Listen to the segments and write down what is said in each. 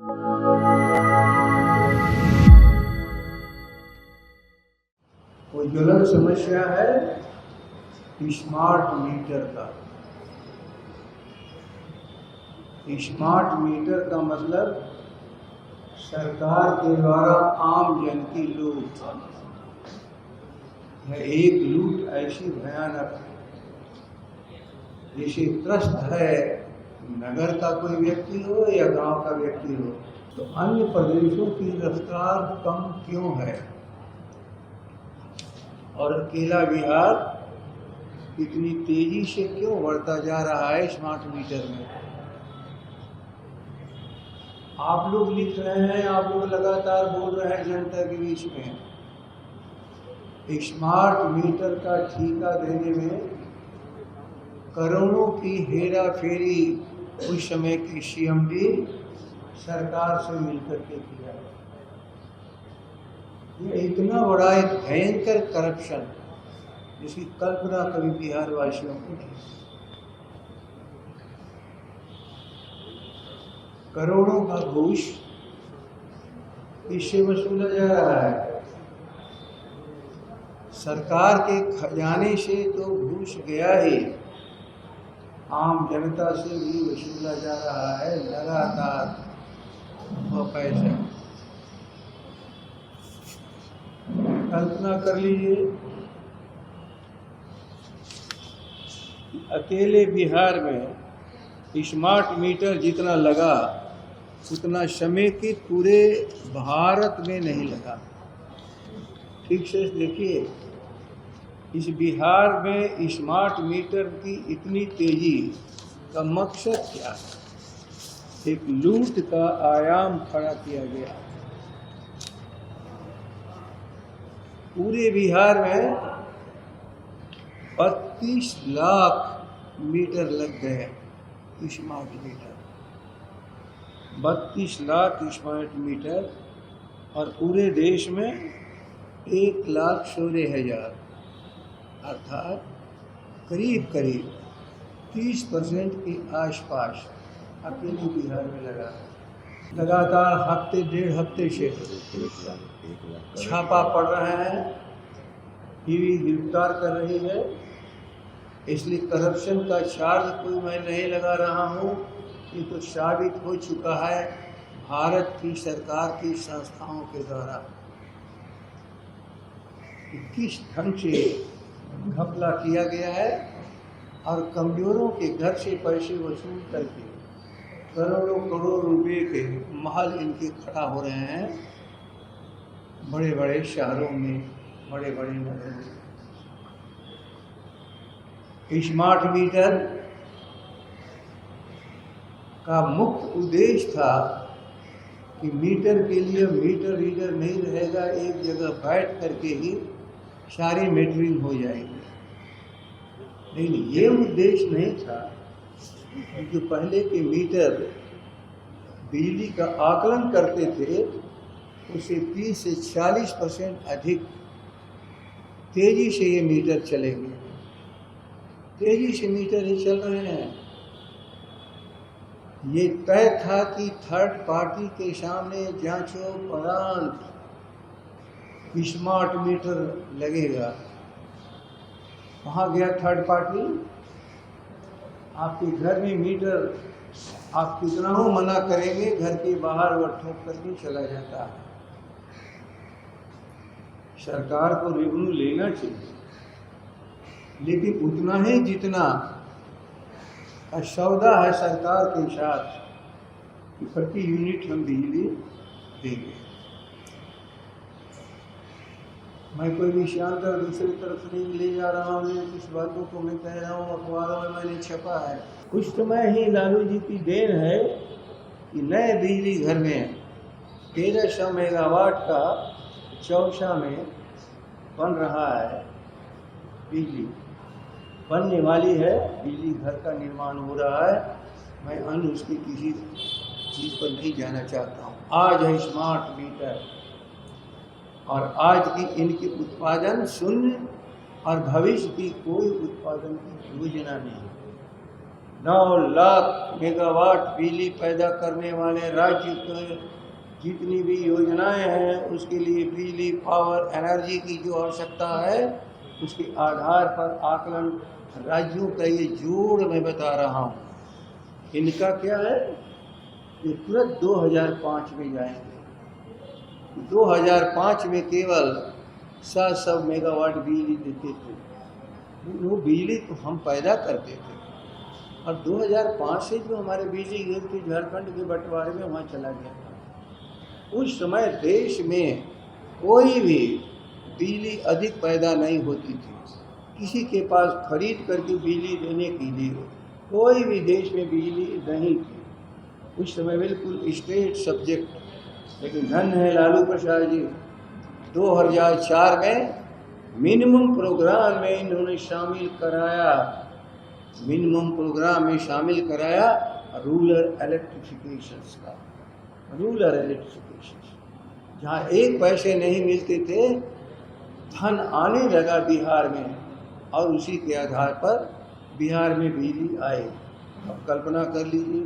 कोई ज्वलंत समस्या है स्मार्ट मीटर का। स्मार्ट मीटर का मतलब सरकार के द्वारा आम जन की लूट। यह एक लूट ऐसी भयानक जैसे त्रस्त है नगर का कोई व्यक्ति हो या गांव का व्यक्ति हो। तो अन्य प्रदेशों की रफ्तार कम क्यों है और अकेला बिहार इतनी तेजी से क्यों बढ़ता जा रहा है स्मार्ट मीटर में? आप लोग लिख रहे हैं, आप लोग लगातार बोल रहे हैं जनता के बीच में। स्मार्ट मीटर का ठेका देने में करोड़ों की हेरा फेरी उस समय की सीएमडी सरकार से मिलकर के किया। ये इतना बड़ा एक भयंकर करप्शन जिसकी कल्पना कभी बिहार वासियों को नहीं। करोड़ों का घूस इससे वसूला जा रहा है। सरकार के खजाने से तो घूस गया ही, आम जनता से भी वसूला जा रहा है लगातार वो पैसा। कल्पना कर लीजिए, अकेले बिहार में स्मार्ट मीटर जितना लगा उतना समेकित पूरे भारत में नहीं लगा। ठीक से देखिए, इस बिहार में स्मार्ट मीटर की इतनी तेजी का मकसद क्या है? एक लूट का आयाम खड़ा किया गया। पूरे बिहार में 32 लाख मीटर लग गए smart meter. 32 lakh smart meter और पूरे देश में 1,16,000, अर्थात करीब 30% के आसपास अकेले बिहार में लगा। लगातार हफ्ते डेढ़ हफ्ते से छापा पड़ रहे हैं, ईडी गिरफ्तार कर रही है। इसलिए करप्शन का चार्ज कोई मैं नहीं लगा रहा हूँ, ये तो साबित हो चुका है भारत की सरकार की संस्थाओं के द्वारा किस ढंग से घपला किया गया है और कमजोरों के घर से पैसे वसूल करके करोड़ों करोड़ रुपए के महल इनके खड़ा हो रहे हैं बड़े बड़े शहरों में, बड़े बड़े नगरों में। स्मार्ट मीटर का मुख्य उद्देश्य था कि मीटर के लिए मीटर रीडर नहीं रहेगा, एक जगह बैठ करके ही सारी मीटरिंग हो जाएगी। लेकिन ये उद्देश्य नहीं था जो पहले के मीटर बिजली का आकलन करते थे उससे 30 से 40% अधिक तेजी से ये मीटर चलेंगे। तेजी से मीटर ही चल रहे हैं। ये तय था कि थर्ड पार्टी के सामने जांचों परांत स्मार्ट मीटर लगेगा। कहाँ गया थर्ड पार्टी? आपके घर में मीटर आप कितना हो मना करेंगे, घर के बाहर वह ठोक करके चला जाता है। सरकार को रेवेन्यू लेना चाहिए, लेकिन उतना ही जितना सौदा है सरकार के साथ कि प्रति यूनिट हम बिजली देंगे। मैं कोई भी शानदार दूसरी तरफ नहीं ले जा रहा हूँ, कुछ बातों को मैं कह रहा हूँ, अखबारों में मैंने छपा है। कुछ समय ही लालू जी की देन है कि नए बिजली घर में 1300 मेगावाट का चौसा में बन रहा है, बिजली बनने वाली है, बिजली घर का निर्माण हो रहा है। मैं अन्य उसकी किसी चीज़ पर नहीं जाना चाहता हूँ। आज है स्मार्ट मीटर और आज की इनकी उत्पादन शून्य और भविष्य की कोई उत्पादन की योजना नहीं। 9 लाख मेगावाट बिजली पैदा करने वाले राज्य के जितनी भी योजनाएं हैं उसके लिए बिजली पावर एनर्जी की जो आवश्यकता है उसके आधार पर आकलन राज्यों का ये जोड़ मैं बता रहा हूँ। इनका क्या है, ये तुरंत 2005 में जाएंगे। 2005 में केवल 700 मेगावाट बिजली देते थे, वो बिजली तो हम पैदा करते थे। और 2005 से जो हमारे बिजली गिर के झारखंड के बंटवारे में वहाँ चला गया था। उस समय देश में कोई भी बिजली अधिक पैदा नहीं होती थी, किसी के पास खरीद करके बिजली देने के लिए कोई भी देश में बिजली नहीं थी। उस समय बिल्कुल स्टेट सब्जेक्ट। लेकिन धन है लालू प्रसाद जी, 2004 में मिनिमम प्रोग्राम में इन्होंने शामिल कराया रूरल इलेक्ट्रिफिकेशन का। रूरल इलेक्ट्रिफिकेशन जहाँ 1 पैसे नहीं मिलते थे, धन आने लगा बिहार में और उसी के आधार पर बिहार में बिजली आई। अब कल्पना कर लीजिए,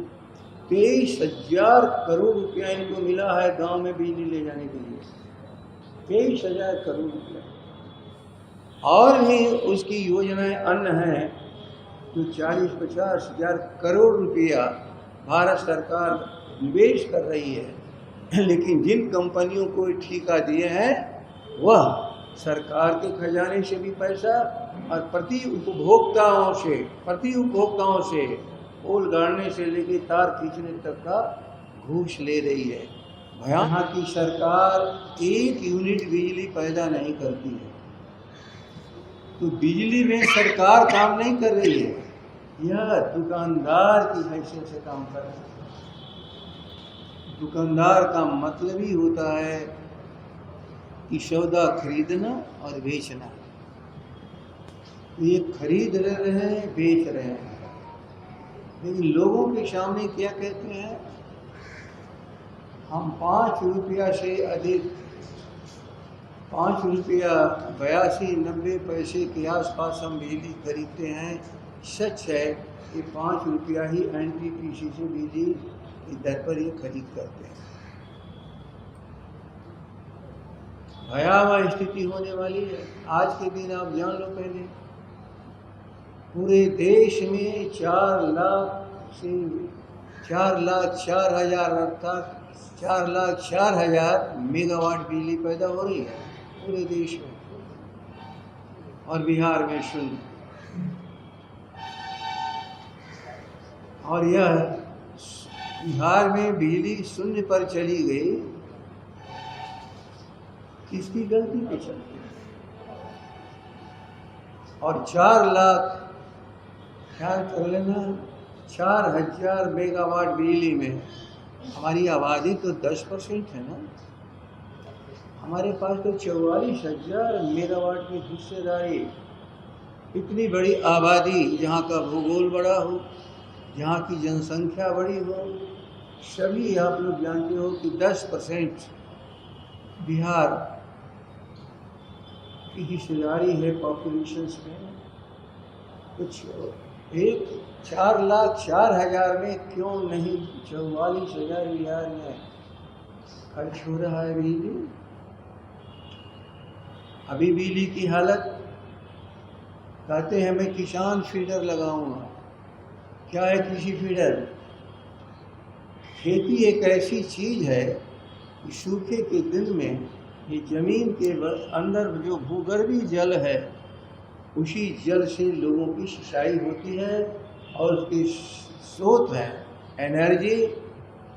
23,000 करोड़ रुपया इनको मिला है गांव में बिजली ले जाने के लिए। 23,000 करोड़ रुपया। और भी उसकी योजनाएं अन्य हैं जो 40-50 हजार करोड़ रुपया भारत सरकार निवेश कर रही है। लेकिन जिन कंपनियों को ठेका दिए हैं वह सरकार के खजाने से भी पैसा और प्रति उपभोक्ताओं से पोल गाड़ने से लेकर तार खींचने तक का घूस ले रही है। यहाँ की सरकार 1 यूनिट बिजली पैदा नहीं करती है, तो बिजली में सरकार काम नहीं कर रही है, यह दुकानदार की हैसियत से काम कर रही है। दुकानदार का मतलब ही होता है कि सौदा खरीदना और बेचना। ये खरीद रहे हैं, बेच रहे हैं, लेकिन लोगों के सामने क्या कहते हैं, हम 5 रुपया से अधिक 5 रुपया 82-90 पैसे के आसपास हम बिजली खरीदते हैं। सच है कि 5 रुपया ही NTPC से बिजली की दर पर ये खरीद करते हैं। भयावह स्थिति होने वाली है। आज के दिन आप जान लो, पहले पूरे देश में 4 लाख 4 हजार अर्थात 4,04,000 मेगावाट बिजली पैदा हो रही है पूरे देश में, और बिहार में 0। और यह बिहार में बिजली 0 पर चली गई, किसकी गलती पे चलती है। और 4 लाख, ख्याल कर लेना, 4,000 मेगावाट बिजली में हमारी आबादी तो 10% है ना। हमारे पास तो 44,000 मेगावाट की हिस्सेदारी। इतनी बड़ी आबादी, जहाँ का भूगोल बड़ा हो, जहाँ की जनसंख्या बड़ी हो, सभी आप लोग जानते हो कि 10% बिहार की हिस्सेदारी है पॉपुलेशन में। कुछ 4,04,000 में क्यों नहीं 44,000 बिहार में खर्च हो रहा है बिजली। अभी बिजली की हालत, कहते हैं मैं किसान फीडर लगाऊंगा। क्या है कृषि फीडर? खेती एक ऐसी चीज़ है कि सूखे के दिन में ये ज़मीन के अंदर जो भूगर्भीय जल है, उसी जल से लोगों की सिंचाई होती है, और उसके स्रोत है एनर्जी,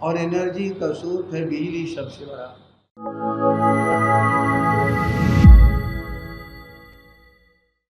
और एनर्जी का स्रोत है बिजली सबसे बड़ा।